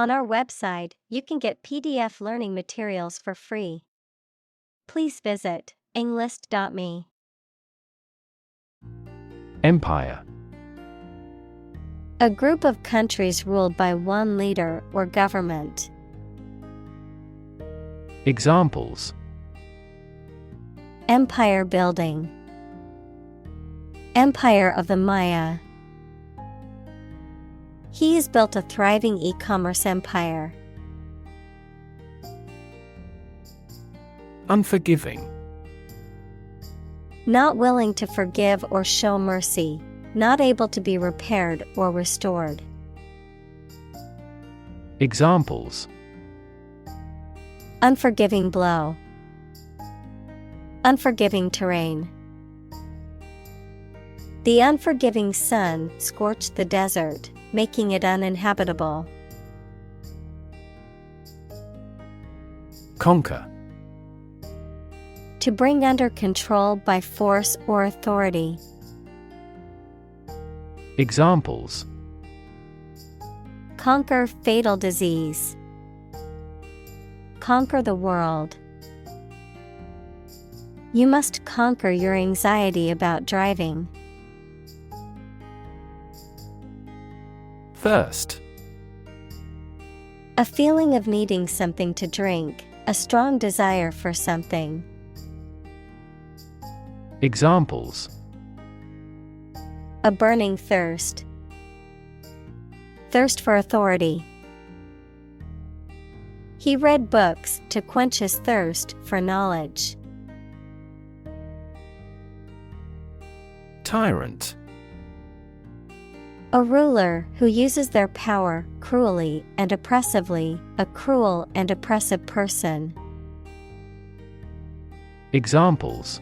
On our website, you can get PDF learning materials for free. Please visit englist.me. Empire. A group of countries ruled by one leader or government. Examples: Empire building. Empire of the Maya. He has built a thriving e-commerce empire. Unforgiving. Not willing to forgive or show mercy, not able to be repaired or restored. Examples: Unforgiving blow. Unforgiving terrain. The unforgiving sun scorched the desert, making it uninhabitable. Conquer. To bring under control by force or authority. Examples: Conquer fatal disease. Conquer the world. You must conquer your anxiety about driving. Thirst. A feeling of needing something to drink, a strong desire for something. Examples: A burning thirst. Thirst for authority. He read books to quench his thirst for knowledge. Tyrant. A ruler who uses their power cruelly and oppressively, a cruel and oppressive person. Examples: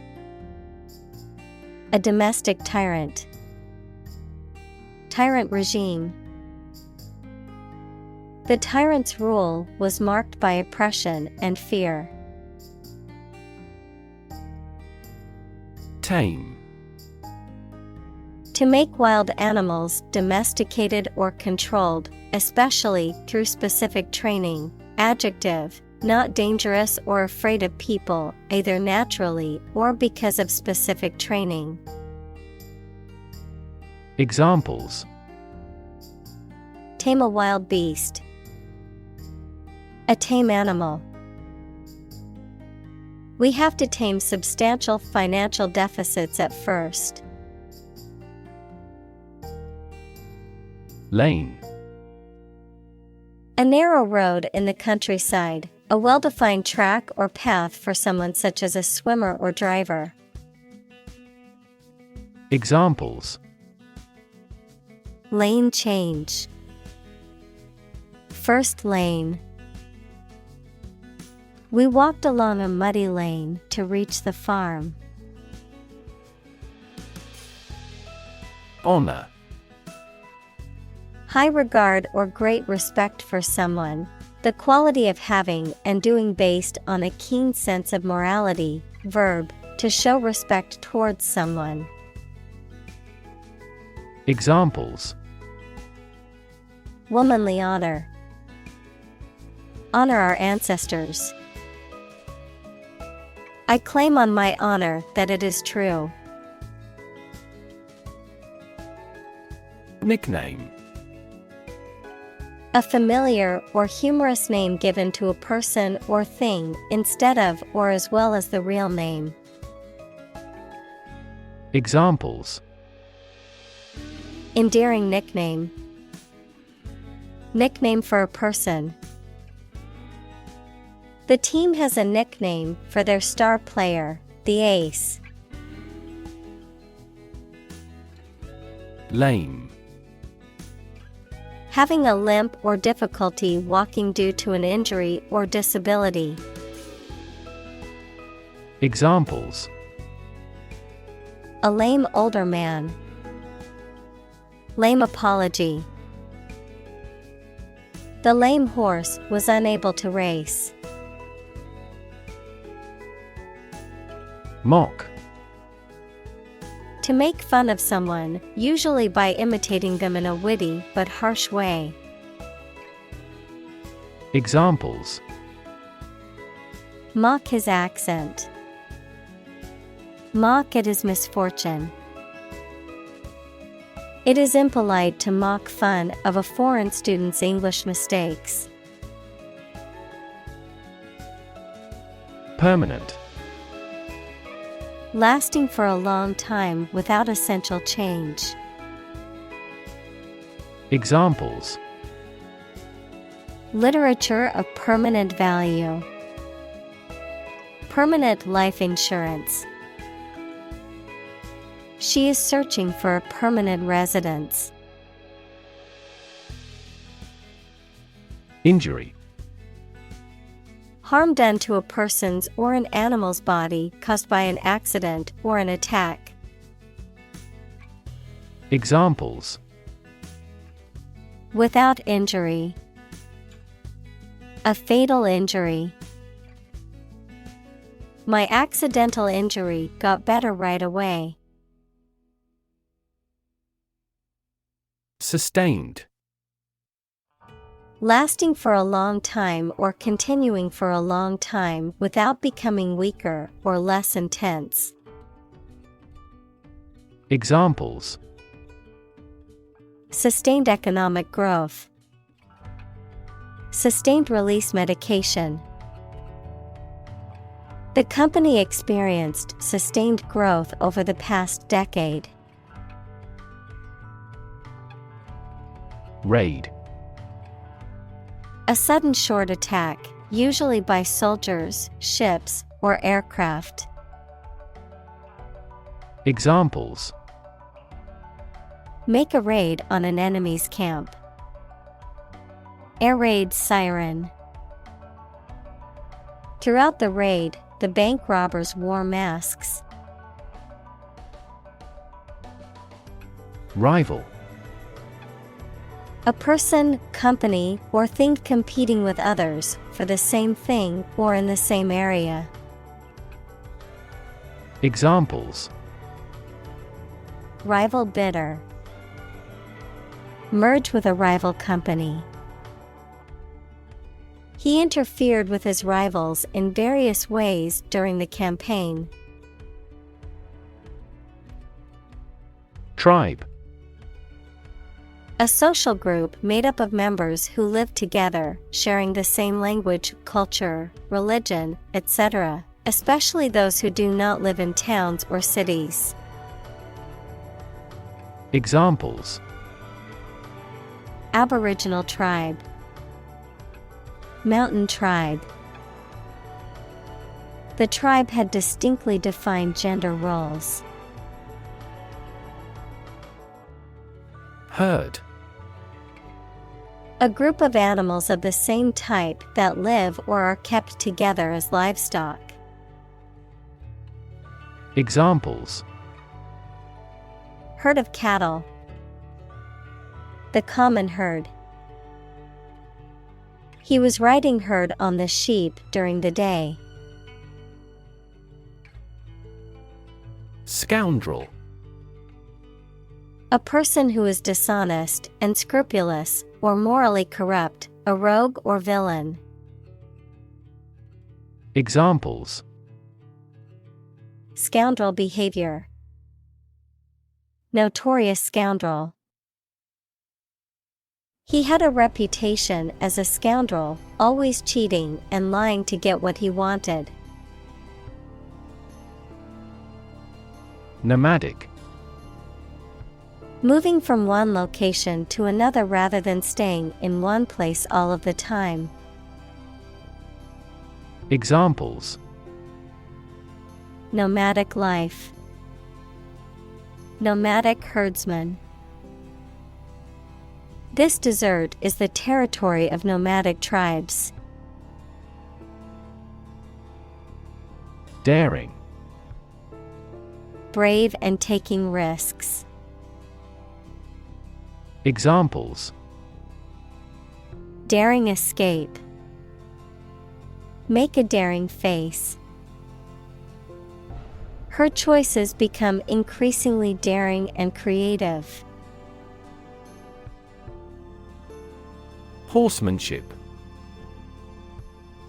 A domestic tyrant. Tyrant regime. The tyrant's rule was marked by oppression and fear. Tame. To make wild animals domesticated or controlled, especially through specific training. Adjective, not dangerous or afraid of people, either naturally or because of specific training. Examples: Tame a wild beast. A tame animal. We have to tame substantial financial deficits at first. Lane. A narrow road in the countryside, a well-defined track or path for someone such as a swimmer or driver. Examples: Lane change. First lane. We walked along a muddy lane to reach the farm. Honor. High regard or great respect for someone, the quality of having and doing based on a keen sense of morality. Verb, to show respect towards someone. Examples: Womanly honor. Honor our ancestors. I claim on my honor that it is true. Nickname. A familiar or humorous name given to a person or thing instead of or as well as the real name. Examples: Endearing nickname. Nickname for a person. The team has a nickname for their star player, the ace. Lame. Having a limp or difficulty walking due to an injury or disability. Examples: A lame older man. Lame apology. The lame horse was unable to race. Mock. To make fun of someone, usually by imitating them in a witty but harsh way. Examples: mock his accent, mock at his misfortune. It is impolite to mock fun of a foreign student's English mistakes. Permanent. Lasting for a long time without essential change. Examples: literature of permanent value, permanent life insurance. She is searching for a permanent residence. Injury. Harm done to a person's or an animal's body caused by an accident or an attack. Examples: without injury, a fatal injury. My accidental injury got better right away. Sustained. Lasting for a long time or continuing for a long time without becoming weaker or less intense. Examples: sustained economic growth, sustained release medication. The company experienced sustained growth over the past decade. Raid. A sudden short attack, usually by soldiers, ships, or aircraft. Examples: make a raid on an enemy's camp. Air raid siren. Throughout the raid, the bank robbers wore masks. Rival. A person, company, or thing competing with others for the same thing or in the same area. Examples: rival bidder. Merge with a rival company. He interfered with his rivals in various ways during the campaign. Tribe. A social group made up of members who live together, sharing the same language, culture, religion, etc., especially those who do not live in towns or cities. Examples: Aboriginal tribe, mountain tribe. The tribe had distinctly defined gender roles. Herd. A group of animals of the same type that live or are kept together as livestock. Examples: herd of cattle, the common herd. He was riding herd on the sheep during the day. Scoundrel. A person who is dishonest, unscrupulous, or morally corrupt, a rogue or villain. Examples: scoundrel behavior, notorious scoundrel. He had a reputation as a scoundrel, always cheating and lying to get what he wanted. Nomadic. Moving from one location to another rather than staying in one place all of the time. Examples: nomadic life, nomadic herdsman. This desert is the territory of nomadic tribes. Daring. Brave and taking risks. Examples: daring escape, make a daring face. Her choices become increasingly daring and creative. Horsemanship.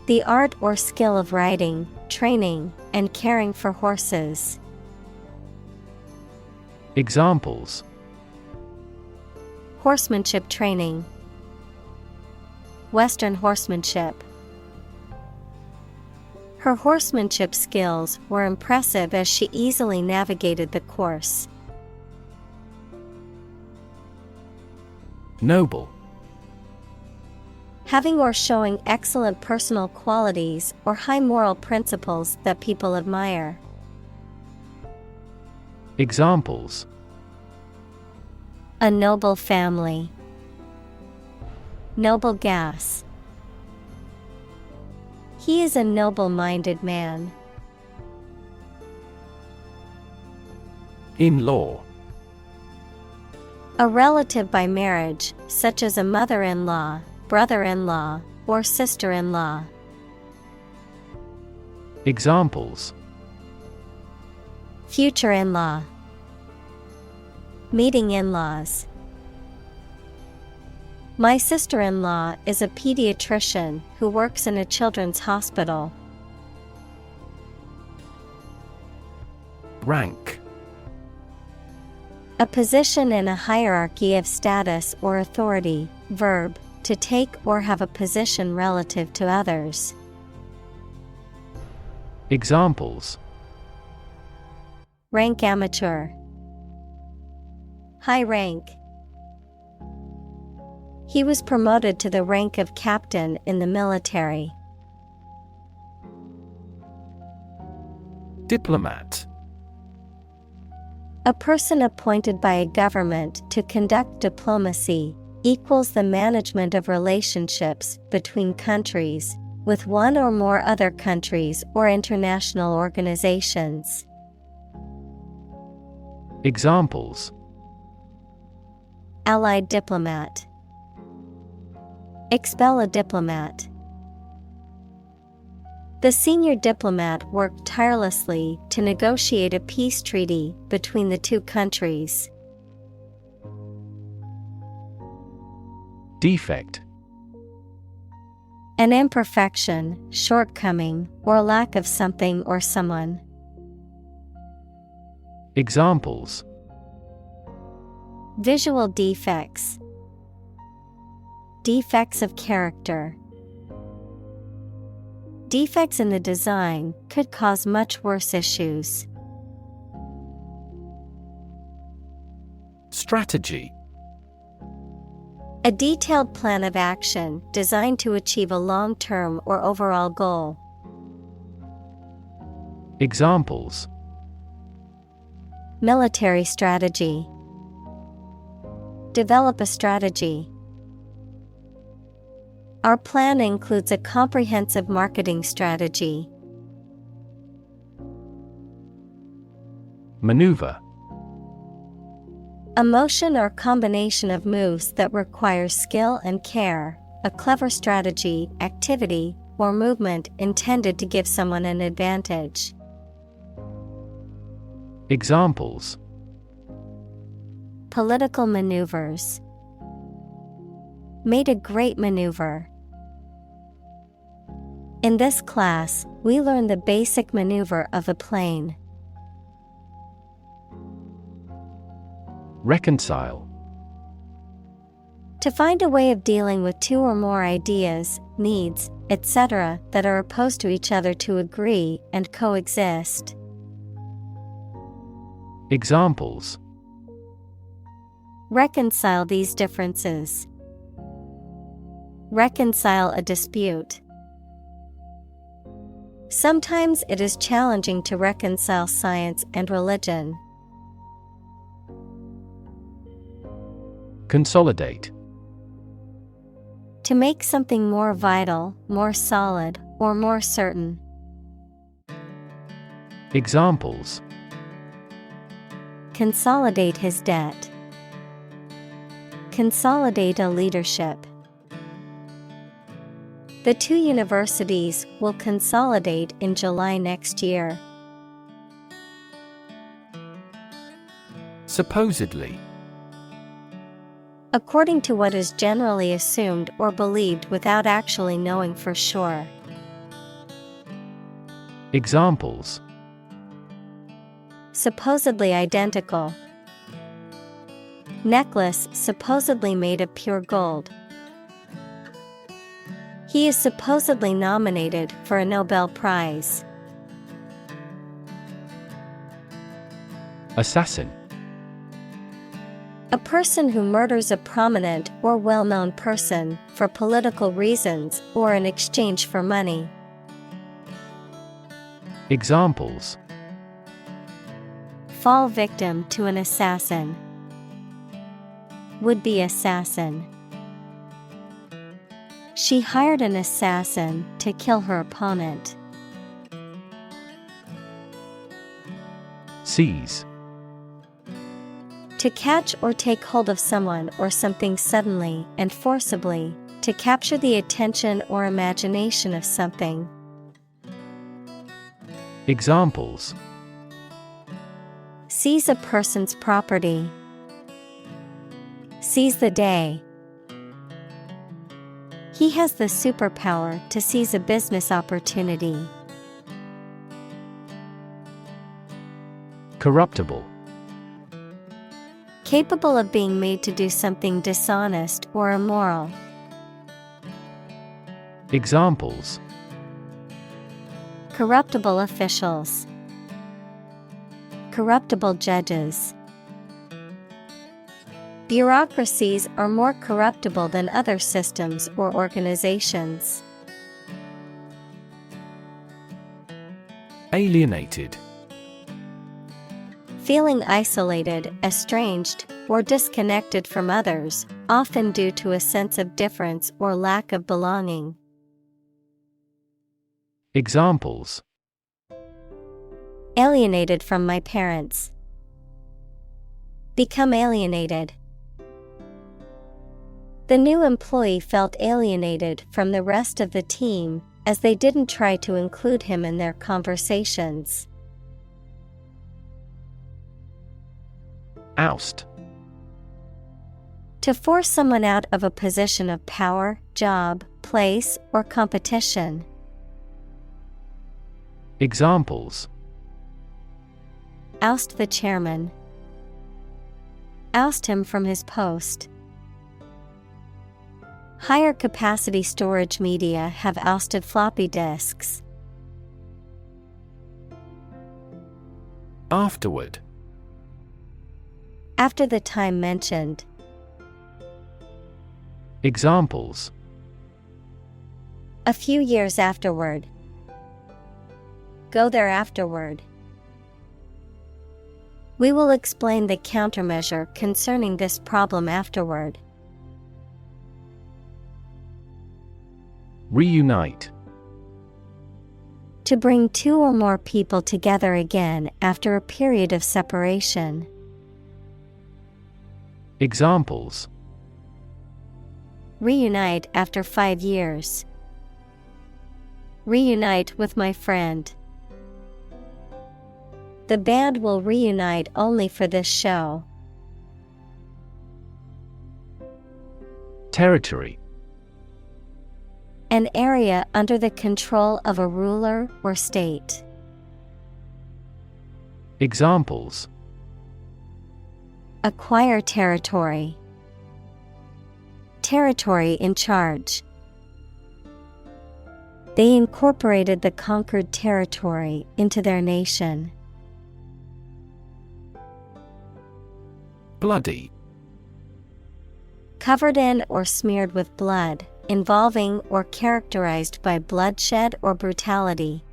The art or skill of riding, training, and caring for horses. Examples: Horsemanship training. Western horsemanship. Her horsemanship skills were impressive as she easily navigated the course. Noble. Having or showing excellent personal qualities or high moral principles that people admire. Examples: A noble family. Noble gas. He is a noble-minded man. In-law. A relative by marriage, such as a mother-in-law, brother-in-law, or sister-in-law. Examples: Future in-law. Meeting in-laws. My sister-in-law is a pediatrician who works in a children's hospital. Rank. A position in a hierarchy of status or authority. Verb, to take or have a position relative to others. Examples: Rank amateur. High rank. He was promoted to the rank of captain in the military. Diplomat. A person appointed by a government to conduct diplomacy, equals the management of relationships between countries, with one or more other countries or international organizations. Examples: Allied diplomat. Expel a diplomat. The senior diplomat worked tirelessly to negotiate a peace treaty between the two countries. Defect. An imperfection, shortcoming, or lack of something or someone. Examples: Visual defects. Defects of character. Defects in the design could cause much worse issues. Strategy. A detailed plan of action designed to achieve a long-term or overall goal. Examples: Military strategy. Develop a strategy. Our plan includes a comprehensive marketing strategy. Maneuver. A motion or combination of moves that requires skill and care, a clever strategy, activity, or movement intended to give someone an advantage. Examples: Political maneuvers. Made a great maneuver. In this class, we learn the basic maneuver of a plane. Reconcile. To find a way of dealing with two or more ideas, needs, etc. that are opposed to each other to agree and coexist. Examples: Reconcile these differences. Reconcile a dispute. Sometimes it is challenging to reconcile science and religion. Consolidate. To make something more vital, more solid, or more certain. Examples: Consolidate his debt. Consolidate a leadership. The two universities will consolidate in July next year. Supposedly. According to what is generally assumed or believed without actually knowing for sure. Examples: supposedly identical. Necklace supposedly made of pure gold. He is supposedly nominated for a Nobel Prize. Assassin. A person who murders a prominent or well-known person for political reasons or in exchange for money. Examples: fall victim to an assassin. Would-be assassin. She hired an assassin to kill her opponent. Seize. To catch or take hold of someone or something suddenly and forcibly, to capture the attention or imagination of something. Examples: seize a person's property. Seize the day. He has the superpower to seize a business opportunity. Corruptible. Capable of being made to do something dishonest or immoral. Examples: corruptible officials. Corruptible judges. Bureaucracies are more corruptible than other systems or organizations. Alienated. Feeling isolated, estranged, or disconnected from others, often due to a sense of difference or lack of belonging. Examples: alienated from my parents. Become alienated. The new employee felt alienated from the rest of the team as they didn't try to include him in their conversations. Oust. To force someone out of a position of power, job, place, or competition. Examples: oust the chairman. Oust him from his post. Higher capacity storage media have ousted floppy disks. Afterward. After the time mentioned. Examples: a few years afterward. Go there afterward. We will explain the countermeasure concerning this problem afterward. Reunite. To bring two or more people together again after a period of separation. Examples: reunite after 5 years. Reunite with my friend. The band will reunite only for this show. Territory. An area under the control of a ruler or state. Examples: acquire territory. Territory in charge. They incorporated the conquered territory into their nation. Bloody. Covered in or smeared with blood, involving or characterized by bloodshed or brutality.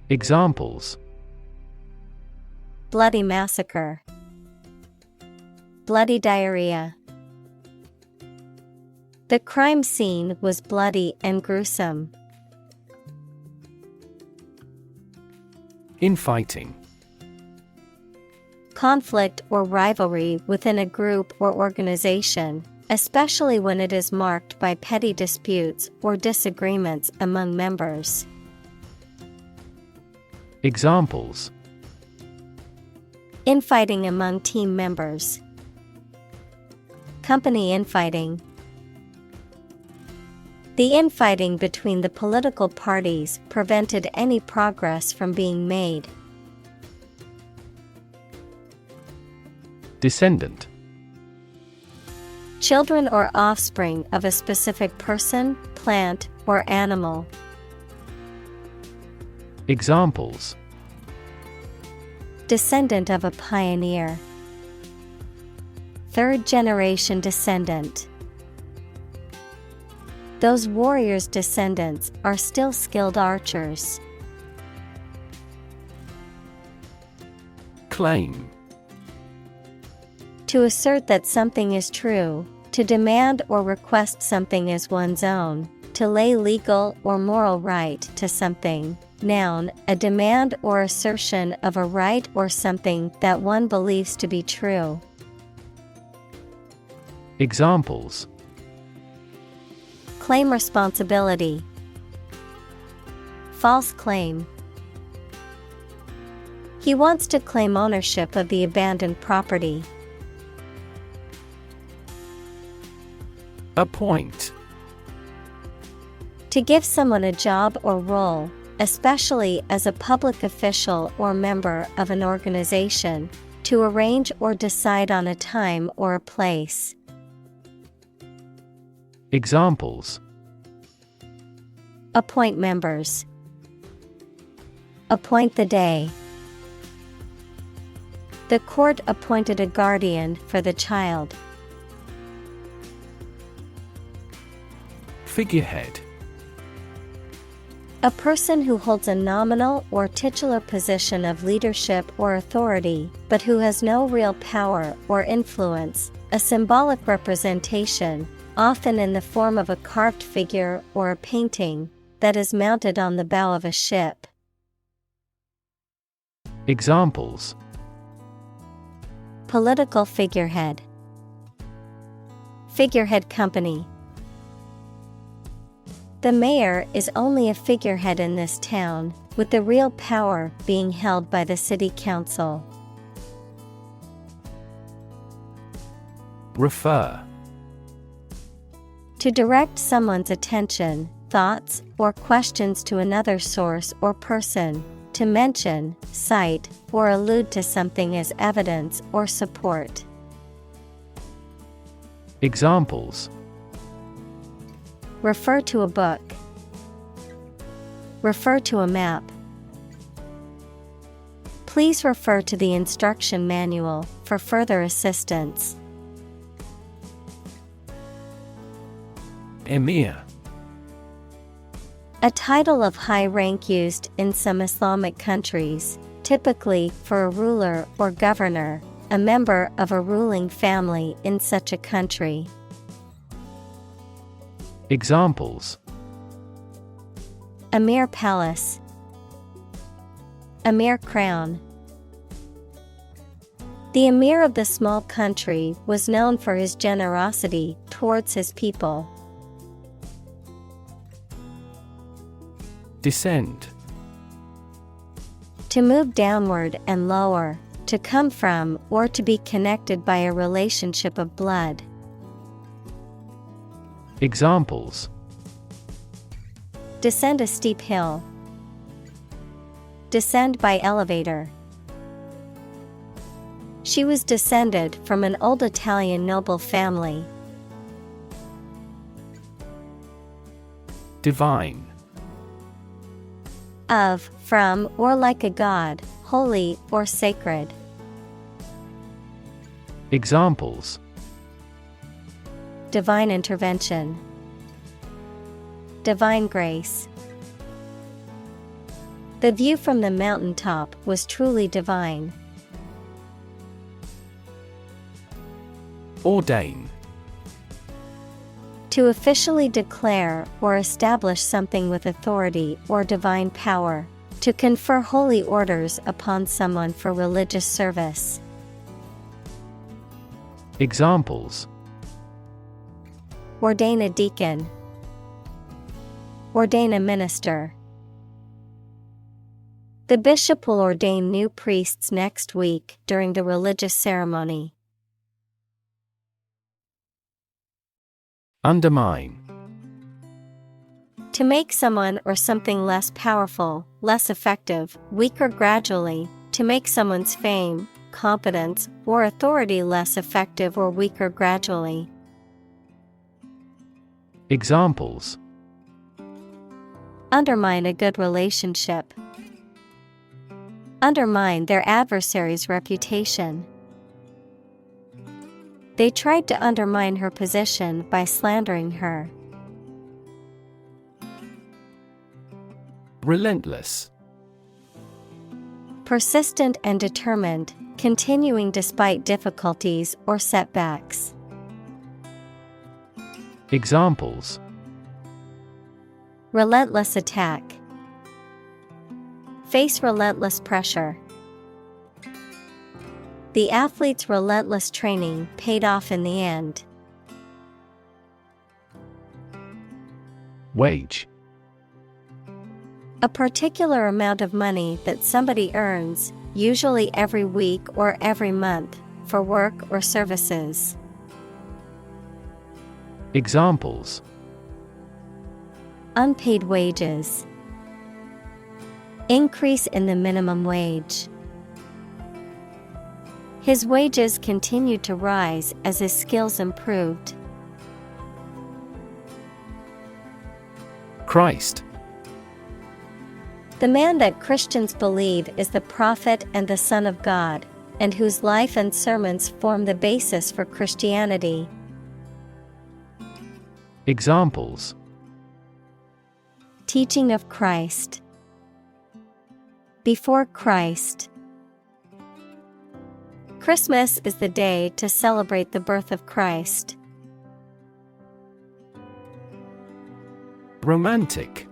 Examples: bloody massacre. Bloody diarrhea. The crime scene was bloody and gruesome. Infighting. Conflict or rivalry within a group or organization, especially when it is marked by petty disputes or disagreements among members. Examples: infighting among team members. Company infighting. The infighting between the political parties prevented any progress from being made. Descendant. Children or offspring of a specific person, plant, or animal. Examples: Descendant of a pioneer. Third generation descendant. Those warriors' descendants are still skilled archers. Claim. To assert that something is true, to demand or request something as one's own, to lay legal or moral right to something. Noun, a demand or assertion of a right or something that one believes to be true. Examples: Claim responsibility. False claim. He wants to claim ownership of the abandoned property. Appoint. To give someone a job or role, especially as a public official or member of an organization, to arrange or decide on a time or a place. Examples: Appoint members. Appoint the day. The court appointed a guardian for the child. Figurehead. A person who holds a nominal or titular position of leadership or authority, but who has no real power or influence, a symbolic representation, often in the form of a carved figure or a painting, that is mounted on the bow of a ship. Examples: Political figurehead. Figurehead company. The mayor is only a figurehead in this town, with the real power being held by the city council. Refer. To direct someone's attention, thoughts, or questions to another source or person, to mention, cite, or allude to something as evidence or support. Examples: Refer to a book. Refer to a map. Please refer to the instruction manual for further assistance. Emir. A title of high rank used in some Islamic countries, typically for a ruler or governor, a member of a ruling family in such a country. Examples: Emir palace. Emir crown. The emir of the small country was known for his generosity towards his people. Descend. To move downward and lower, to come from or to be connected by a relationship of blood. Examples: Descend a steep hill. Descend by elevator. She was descended from an old Italian noble family. Divine. Of, from, or like a god, holy or sacred. Examples: Divine intervention. Divine grace. The view from the mountaintop was truly divine. Ordain. To officially declare or establish something with authority or divine power. To confer holy orders upon someone for religious service. Examples: Ordain a deacon. Ordain a minister. The bishop will ordain new priests next week during the religious ceremony. Undermine. To make someone or something less powerful, less effective, weaker gradually, to make someone's fame, competence, or authority less effective or weaker gradually. Examples: Undermine a good relationship. Undermine their adversary's reputation. They tried to undermine her position by slandering her. Relentless. Persistent and determined, continuing despite difficulties or setbacks. Examples: Relentless attack. Face relentless pressure. The athlete's relentless training paid off in the end. Wage. A particular amount of money that somebody earns, usually every week or every month, for work or services. Examples: Unpaid wages. Increase in the minimum wage. His wages continued to rise as his skills improved. Christ. The man that Christians believe is the prophet and the Son of God, and whose life and sermons form the basis for Christianity. Examples: Teaching of Christ. Before Christ. Christmas is the day to celebrate the birth of Christ. Romantic.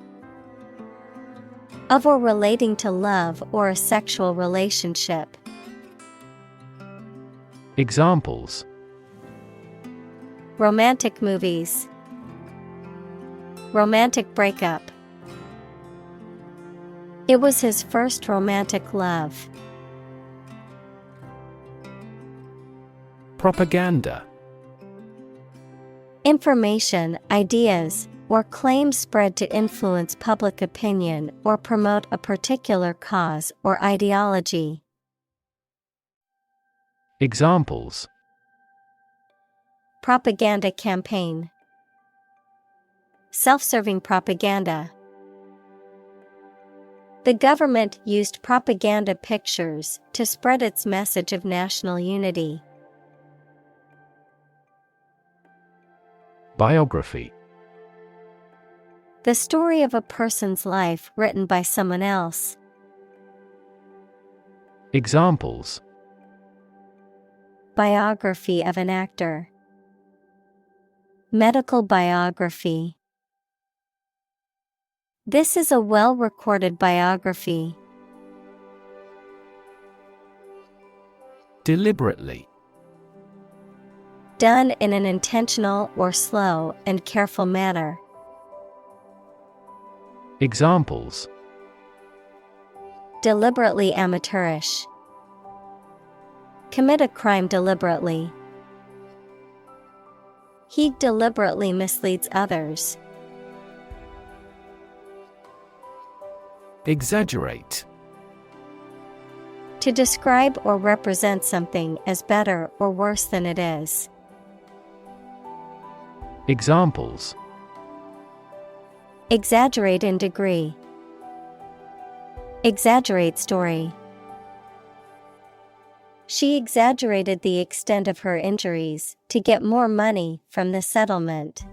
Of or relating to love or a sexual relationship. Examples: Romantic movies. Romantic breakup. It was his first romantic love. Propaganda. Information, ideas, or claims spread to influence public opinion or promote a particular cause or ideology. Examples: Propaganda campaign. Self-serving propaganda. The government used propaganda pictures to spread its message of national unity. Biography. The story of a person's life written by someone else. Examples: Biography of an actor. Medical biography. This is a well-recorded biography. Deliberately. Done in an intentional or slow and careful manner. Examples: Deliberately amateurish. Commit a crime deliberately. He deliberately misleads others. Exaggerate. To describe or represent something as better or worse than it is. Examples: Exaggerate in degree. Exaggerate story. She exaggerated the extent of her injuries to get more money from the settlement.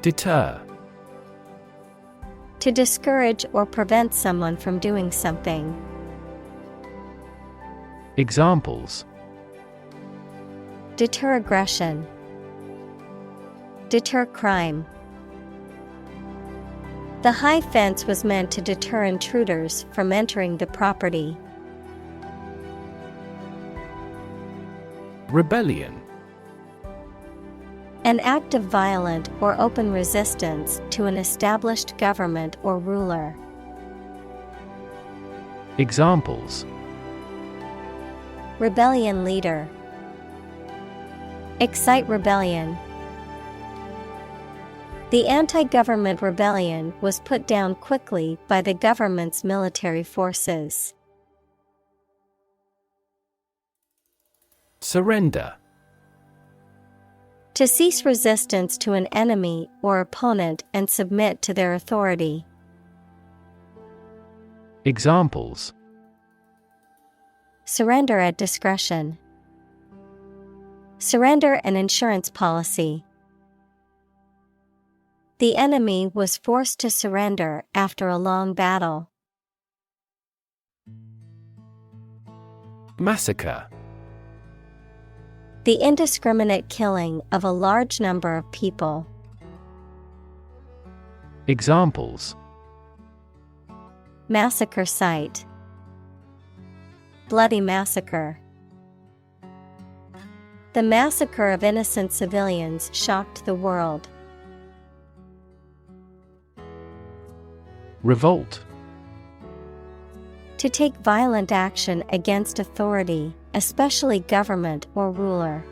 Deter. To discourage or prevent someone from doing something. Examples: Deter aggression. Deter crime. The high fence was meant to deter intruders from entering the property. Rebellion. An act of violent or open resistance to an established government or ruler. Examples: Rebellion leader. Excite rebellion. The anti-government rebellion was put down quickly by the government's military forces. Surrender. To cease resistance to an enemy or opponent and submit to their authority. Examples: surrender at discretion. Surrender an insurance policy. The enemy was forced to surrender after a long battle. Massacre. The indiscriminate killing of a large number of people. Examples: massacre site. Bloody massacre. The massacre of innocent civilians shocked the world. Revolt. To take violent action against authority, especially government or ruler.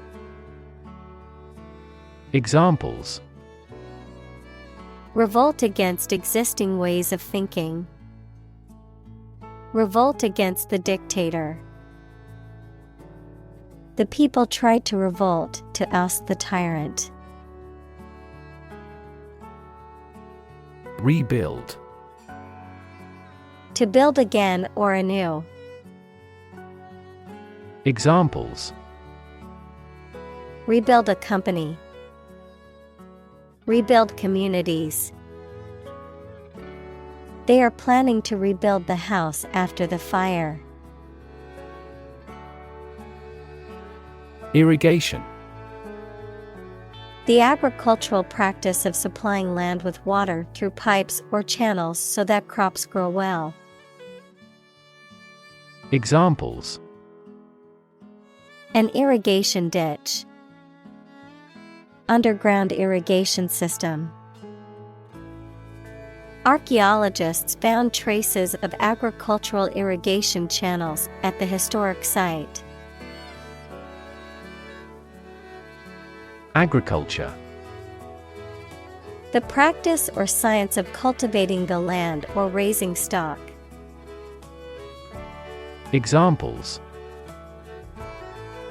Examples: revolt against existing ways of thinking. Revolt against the dictator. The people tried to revolt to oust the tyrant. Rebuild. To build again or anew. Examples: rebuild a company. Rebuild communities. They are planning to rebuild the house after the fire. Irrigation. The agricultural practice of supplying land with water through pipes or channels so that crops grow well. Examples: an irrigation ditch. Underground irrigation system. Archaeologists found traces of agricultural irrigation channels at the historic site. Agriculture. The practice or science of cultivating the land or raising stock. Examples: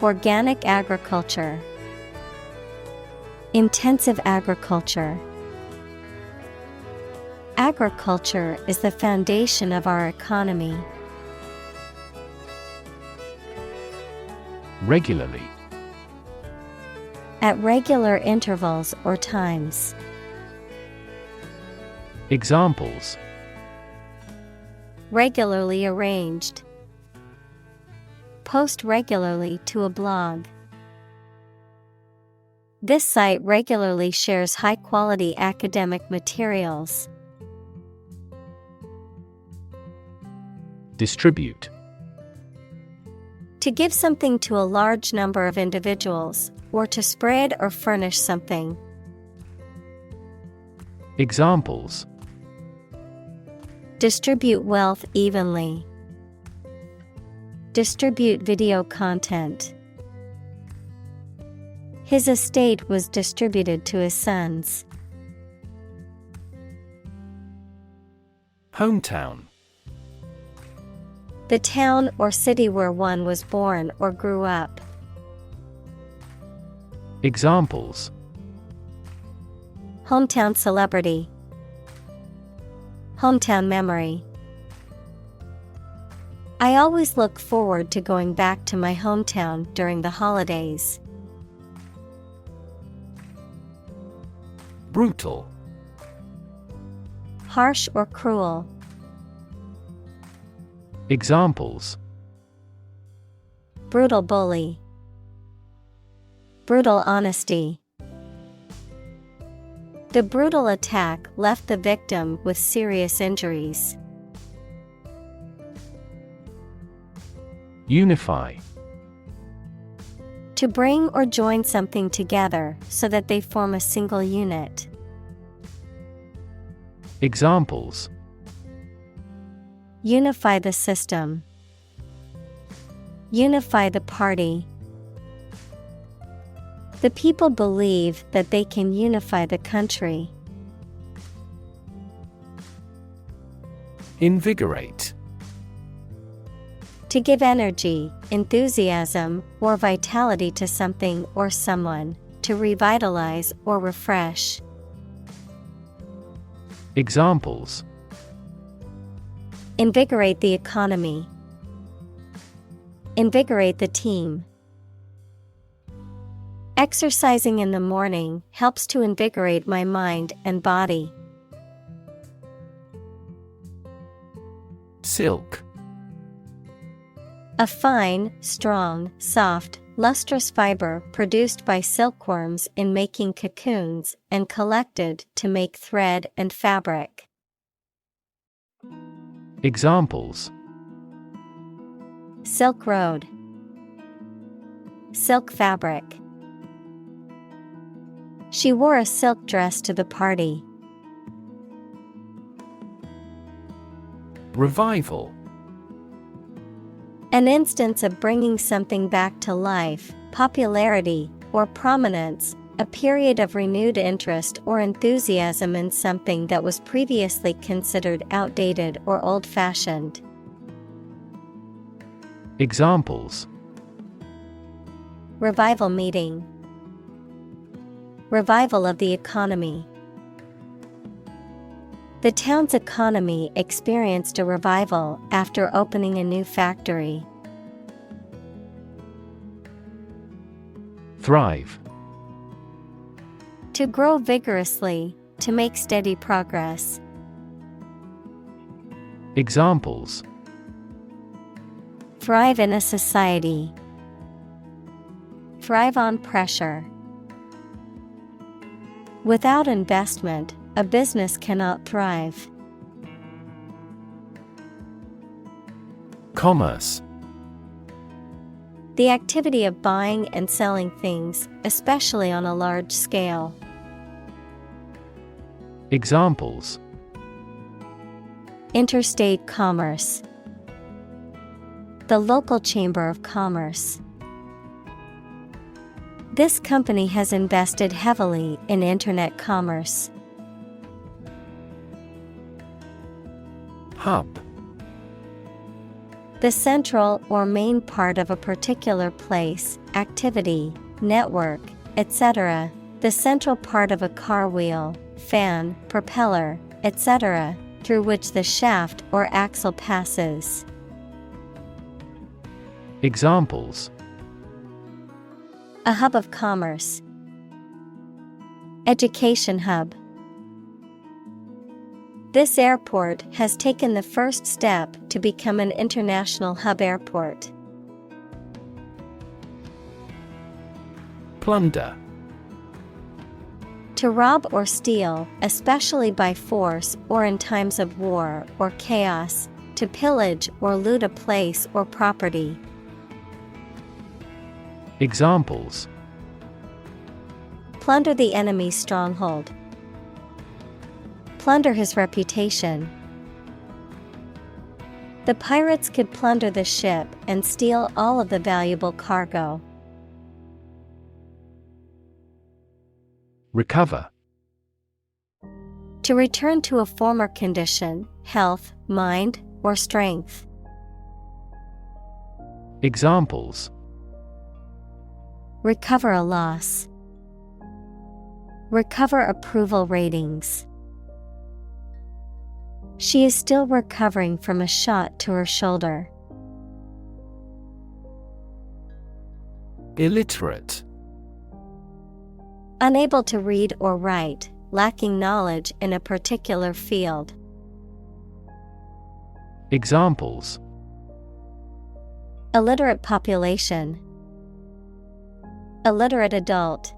organic agriculture. Intensive agriculture. Agriculture is the foundation of our economy. Regularly. At regular intervals or times. Examples: regularly arranged. Post regularly to a blog. This site regularly shares high-quality academic materials. Distribute. To give something to a large number of individuals, or to spread or furnish something. Examples: distribute wealth evenly. Distribute video content. His estate was distributed to his sons. Hometown. The town or city where one was born or grew up. Examples: hometown celebrity. Hometown memory. I always look forward to going back to my hometown during the holidays. Brutal. Harsh or cruel. Examples: brutal bully. Brutal honesty. The brutal attack left the victim with serious injuries. Unify. To bring or join something together so that they form a single unit. Examples: unify the system. Unify the party. The people believe that they can unify the country. Invigorate. To give energy, enthusiasm, or vitality to something or someone, to revitalize or refresh. Examples: Invigorate the economy. Invigorate the team. Exercising in the morning helps to invigorate my mind and body. Silk. A fine, strong, soft, lustrous fiber produced by silkworms in making cocoons and collected to make thread and fabric. Examples: Silk road. Silk fabric. She wore a silk dress to the party. Revival. An instance of bringing something back to life, popularity, or prominence, a period of renewed interest or enthusiasm in something that was previously considered outdated or old-fashioned. Examples: Revival meeting. Revival of the economy. The town's economy experienced a revival after opening a new factory. Thrive. To grow vigorously, to make steady progress. Examples: Thrive in a society. Thrive on pressure. Without investment, a business cannot thrive. Commerce. The activity of buying and selling things, especially on a large scale. Examples: Interstate commerce. The local chamber of commerce. This company has invested heavily in internet commerce. Hub. The central or main part of a particular place, activity, network, etc. The central part of a car wheel, fan, propeller, etc., through which the shaft or axle passes. Examples: A hub of commerce. Education hub. This airport has taken the first step to become an international hub airport. Plunder. To rob or steal, especially by force or in times of war or chaos, to pillage or loot a place or property. Examples: Plunder the enemy's stronghold. Plunder his reputation. The pirates could plunder the ship and steal all of the valuable cargo. Recover. To return to a former condition, health, mind, or strength. Examples: Recover a loss. Recover approval ratings. She is still recovering from a shot to her shoulder. Illiterate. Unable to read or write, lacking knowledge in a particular field. Examples: Illiterate population. Illiterate adult.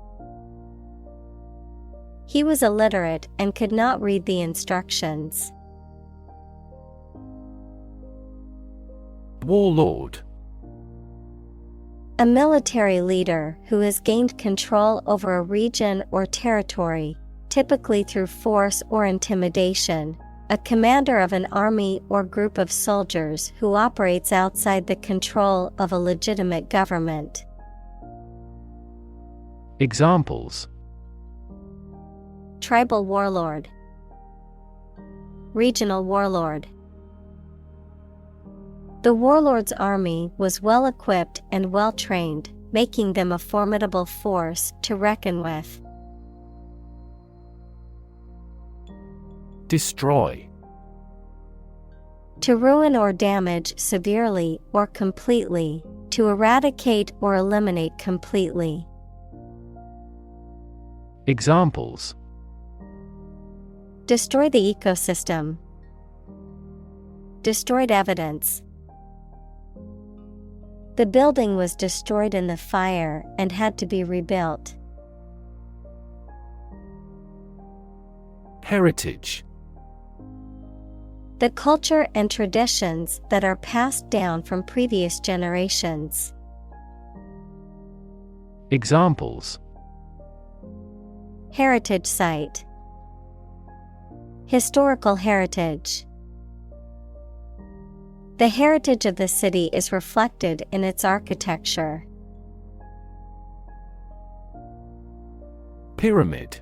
He was illiterate and could not read the instructions. Warlord. A military leader who has gained control over a region or territory, typically through force or intimidation. A commander of an army or group of soldiers who operates outside the control of a legitimate government. Examples: Tribal warlord. Regional warlord. The warlord's army was well equipped and well trained, making them a formidable force to reckon with. Destroy. To ruin or damage severely or completely, to eradicate or eliminate completely. Examples: Destroy the ecosystem. Destroyed evidence. The building was destroyed in the fire and had to be rebuilt. Heritage. The culture and traditions that are passed down from previous generations. Examples: Heritage site. Historical heritage. The heritage of the city is reflected in its architecture. Pyramid.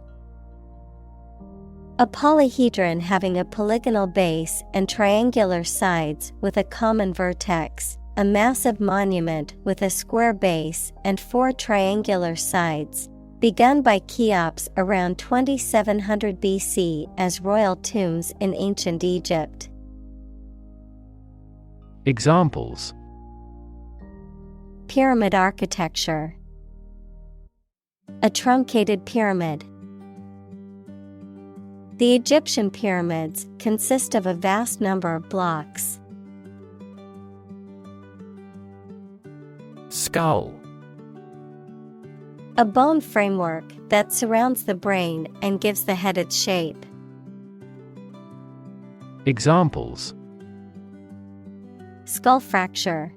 A polyhedron having a polygonal base and triangular sides with a common vertex, a massive monument with a square base and 4 triangular sides, begun by Cheops around 2700 BC as royal tombs in ancient Egypt. Examples: Pyramid architecture. A truncated pyramid. The Egyptian pyramids consist of a vast number of blocks. Skull. A bone framework that surrounds the brain and gives the head its shape. Examples: Skull fracture.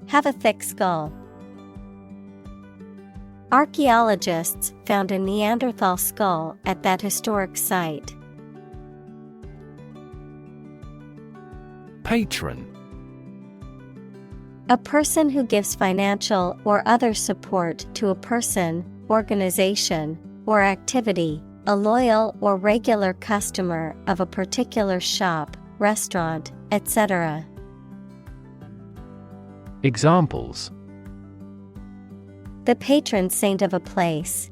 Have a thick skull. Archaeologists found a Neanderthal skull at that historic site. Patron. A person who gives financial or other support to a person, organization, or activity, a loyal or regular customer of a particular shop, restaurant, etc. Examples: The patron saint of a place.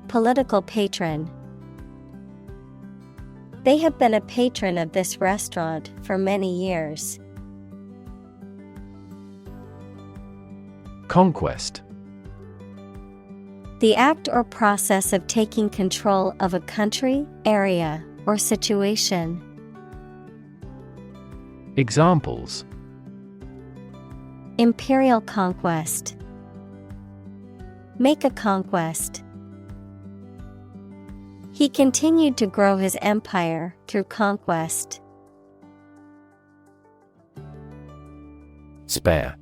Political patron. They have been a patron of this restaurant for many years. Conquest. The act or process of taking control of a country, area, or situation. Examples: Imperial conquest. Make a conquest. He continued to grow his empire through conquest. Spare.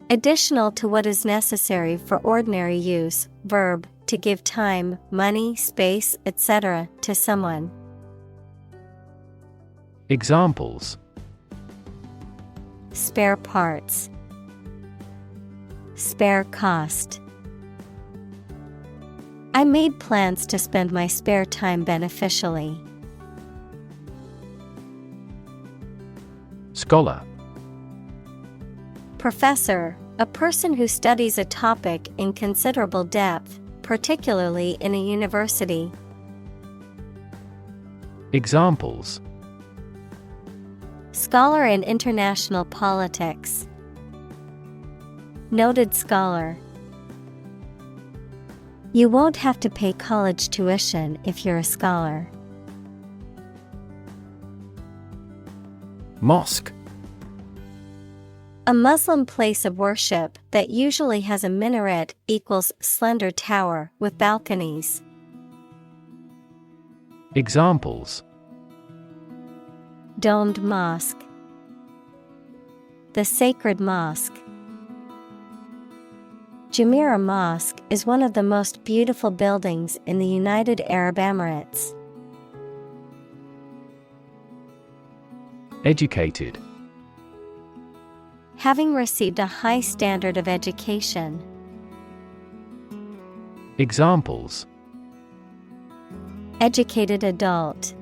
Additional to what is necessary for ordinary use, verb, to give time, money, space, etc. to someone. Examples: Spare parts. Spare cost. I made plans to spend my spare time beneficially. Scholar. Professor, a person who studies a topic in considerable depth, particularly in a university. Examples: Scholar in international politics. Noted scholar. You won't have to pay college tuition if you're a scholar. Mosque. A Muslim place of worship that usually has a minaret equals slender tower with balconies. Examples: Domed mosque. The sacred mosque. Jumeirah Mosque is one of the most beautiful buildings in the United Arab Emirates. Educated. Having received a high standard of education. Examples: Educated adult.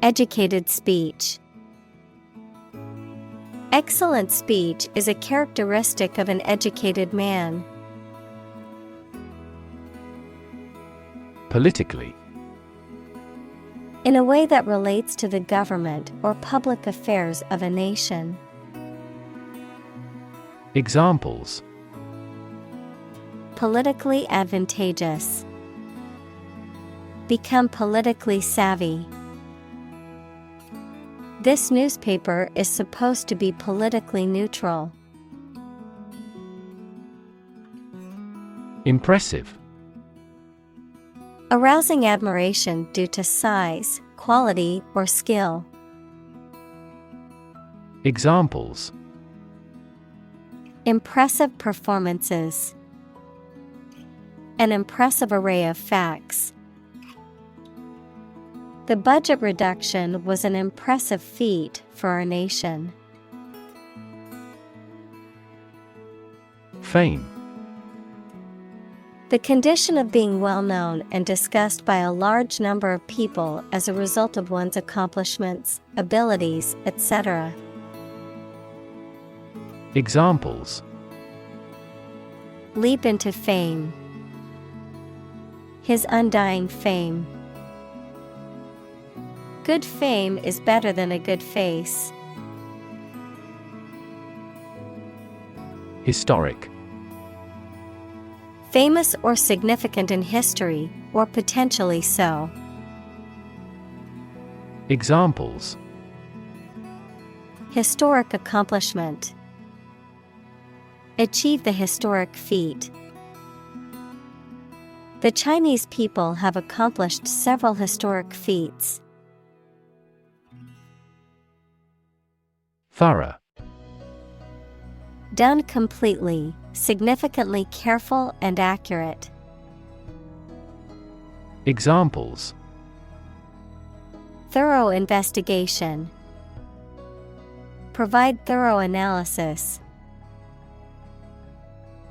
Educated speech. Excellent speech is a characteristic of an educated man. Politically. In a way that relates to the government or public affairs of a nation. Examples: politically advantageous. Become politically savvy. This newspaper is supposed to be politically neutral. Impressive. Arousing admiration due to size, quality, or skill. Examples: impressive performances. An impressive array of facts. The budget reduction was an impressive feat for our nation. Fame. The condition of being well known and discussed by a large number of people as a result of one's accomplishments, abilities, etc. Examples: leap into fame. His undying fame. Good fame is better than a good face. Historic. Famous or significant in history, or potentially so. Examples: historic accomplishment. Achieve the historic feat. The Chinese people have accomplished several historic feats. Thorough. Done completely, significantly careful and accurate. Examples: thorough investigation. Provide thorough analysis.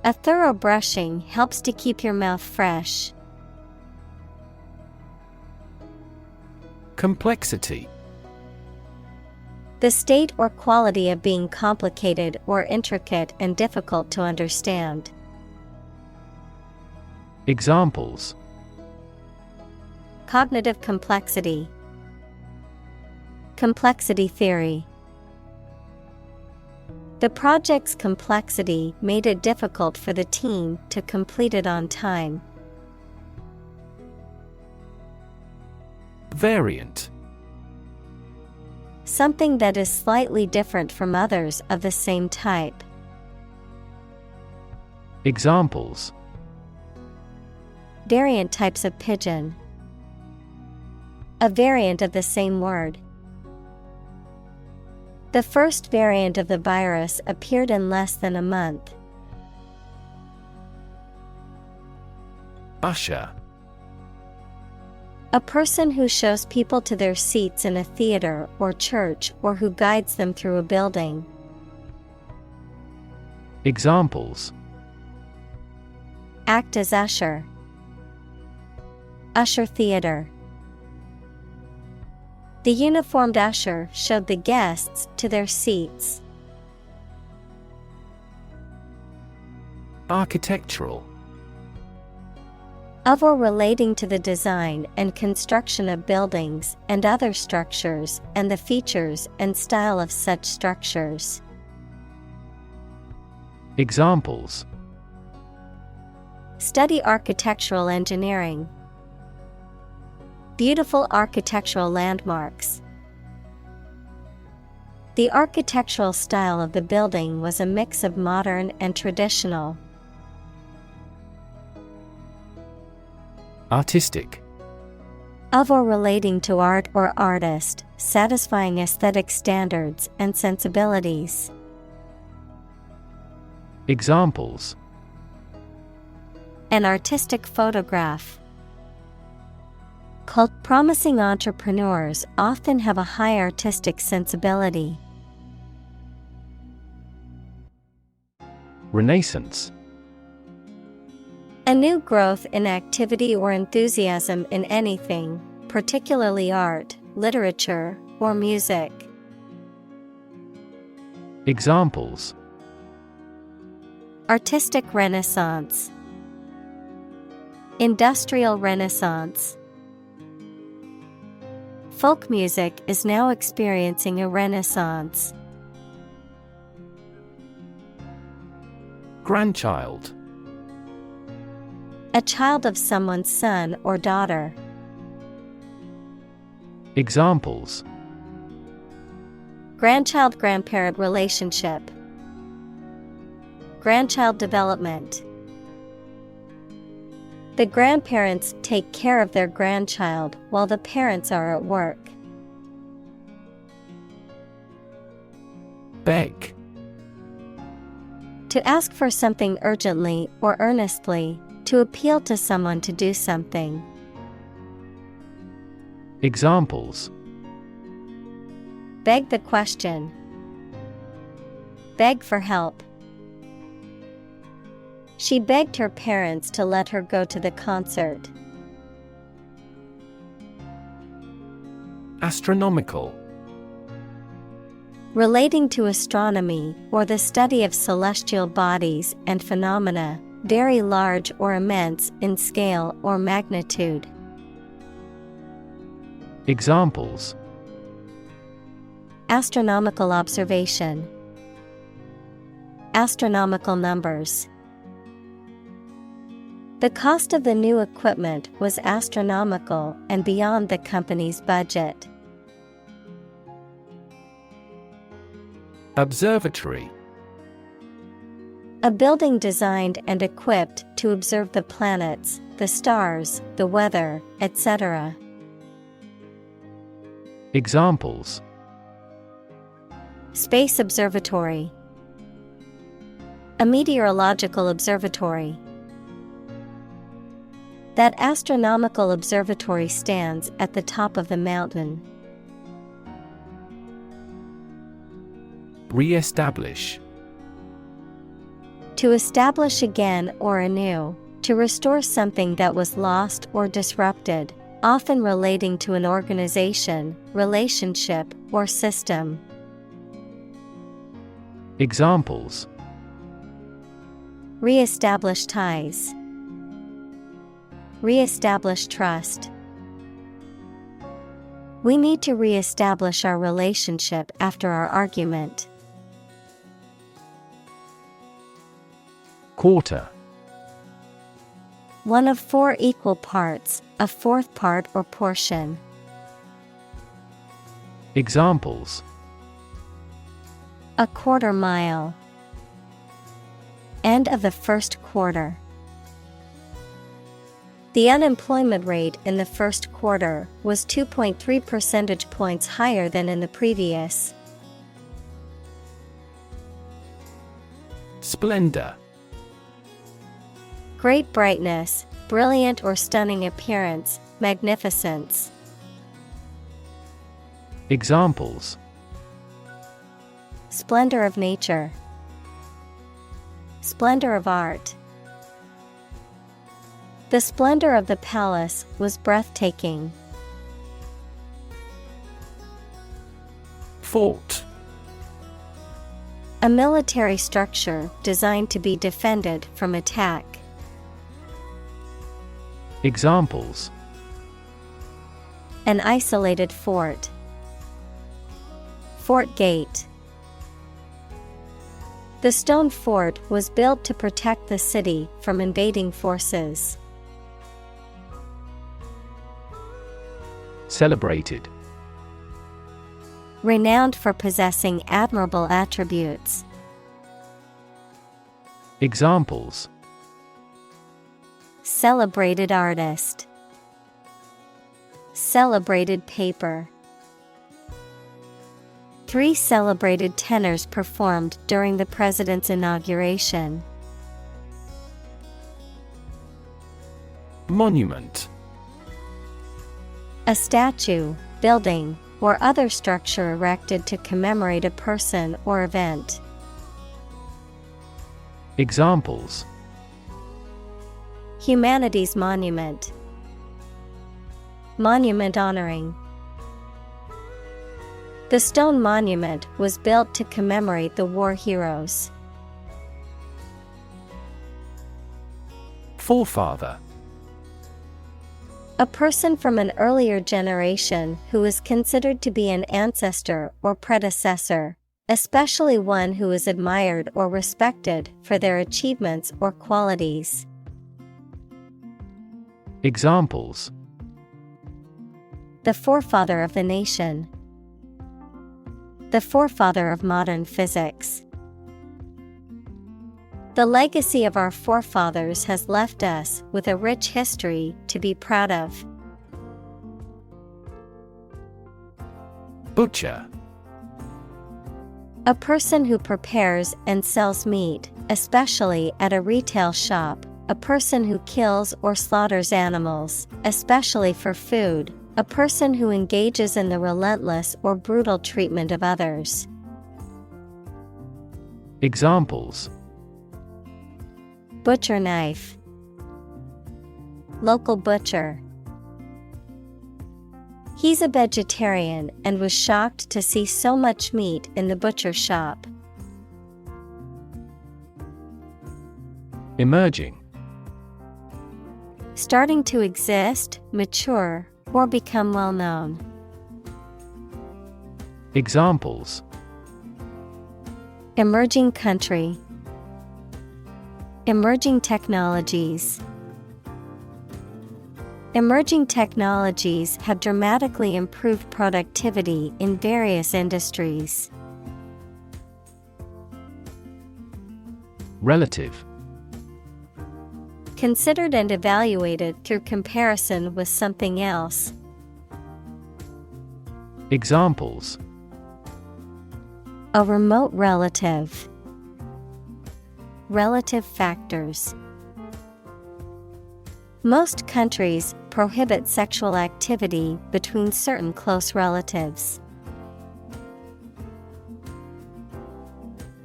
A thorough brushing helps to keep your mouth fresh. Complexity. The state or quality of being complicated or intricate and difficult to understand. Examples: cognitive complexity. Complexity theory. The project's complexity made it difficult for the team to complete it on time. Variant. Something that is slightly different from others of the same type. Examples: variant types of pigeon. A variant of the same word. The first variant of the virus appeared in less than a month. Usher. A person who shows people to their seats in a theater or church or who guides them through a building. Examples: act as usher. Usher theater. The uniformed usher showed the guests to their seats. Architectural. Of or relating to the design and construction of buildings and other structures and the features and style of such structures. Examples: study architectural engineering. Beautiful architectural landmarks. The architectural style of the building was a mix of modern and traditional. Artistic. Of or relating to art or artist, satisfying aesthetic standards and sensibilities. Examples: an artistic photograph. Promising entrepreneurs often have a high artistic sensibility. Renaissance. A new growth in activity or enthusiasm in anything, particularly art, literature, or music. Examples: Artistic Renaissance, Industrial Renaissance. Folk music is now experiencing a renaissance. Grandchild. A child of someone's son or daughter. Examples: Grandchild-grandparent relationship, grandchild development. The grandparents take care of their grandchild while the parents are at work. Beg. To ask for something urgently or earnestly, to appeal to someone to do something. Examples: Beg the question, beg for help. She begged her parents to let her go to the concert. Astronomical. Relating to astronomy or the study of celestial bodies and phenomena, very large or immense in scale or magnitude. Examples: Astronomical observation, astronomical numbers. The cost of the new equipment was astronomical and beyond the company's budget. Observatory. A building designed and equipped to observe the planets, the stars, the weather, etc. Examples: Space observatory, a meteorological observatory. That astronomical observatory stands at the top of the mountain. Re-establish. To establish again or anew, to restore something that was lost or disrupted, often relating to an organization, relationship, or system. Examples: Re-establish ties, re-establish trust. We need to re-establish our relationship after our argument. Quarter. One of 4 equal parts, a fourth part or portion. Examples: A quarter mile. End of the first quarter. The unemployment rate in the first quarter was 2.3 percentage points higher than in the previous. Splendor. Great brightness, brilliant or stunning appearance, magnificence. Examples: Splendor of nature, splendor of art. The splendor of the palace was breathtaking. Fort. A military structure designed to be defended from attack. Examples: An isolated fort, fort gate. The stone fort was built to protect the city from invading forces. Celebrated. Renowned for possessing admirable attributes. Examples: Celebrated artist, celebrated paper. 3 celebrated tenors performed during the president's inauguration. Monument. A statue, building, or other structure erected to commemorate a person or event. Examples: Humanities monument, monument honoring. The stone monument was built to commemorate the war heroes. Forefather. A person from an earlier generation who is considered to be an ancestor or predecessor, especially one who is admired or respected for their achievements or qualities. Examples: The forefather of the nation. The forefather of modern physics. The legacy of our forefathers has left us with a rich history to be proud of. Butcher. A person who prepares and sells meat, especially at a retail shop. A person who kills or slaughters animals, especially for food. A person who engages in the relentless or brutal treatment of others. Examples: Butcher knife. Local butcher. He's a vegetarian and was shocked to see so much meat in the butcher shop. Emerging. Starting to exist, mature, or become well known. Examples: Emerging country. Emerging technologies. Emerging technologies have dramatically improved productivity in various industries. Relative. Considered and evaluated through comparison with something else. Examples: A remote relative. Relative factors. Most countries prohibit sexual activity between certain close relatives.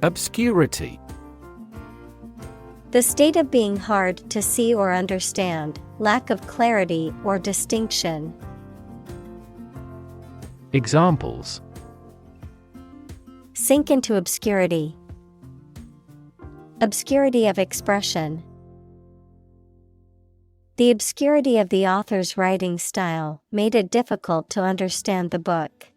Obscurity. The state of being hard to see or understand, lack of clarity or distinction. Examples: Sink into obscurity. Obscurity of expression. The obscurity of the author's writing style made it difficult to understand the book.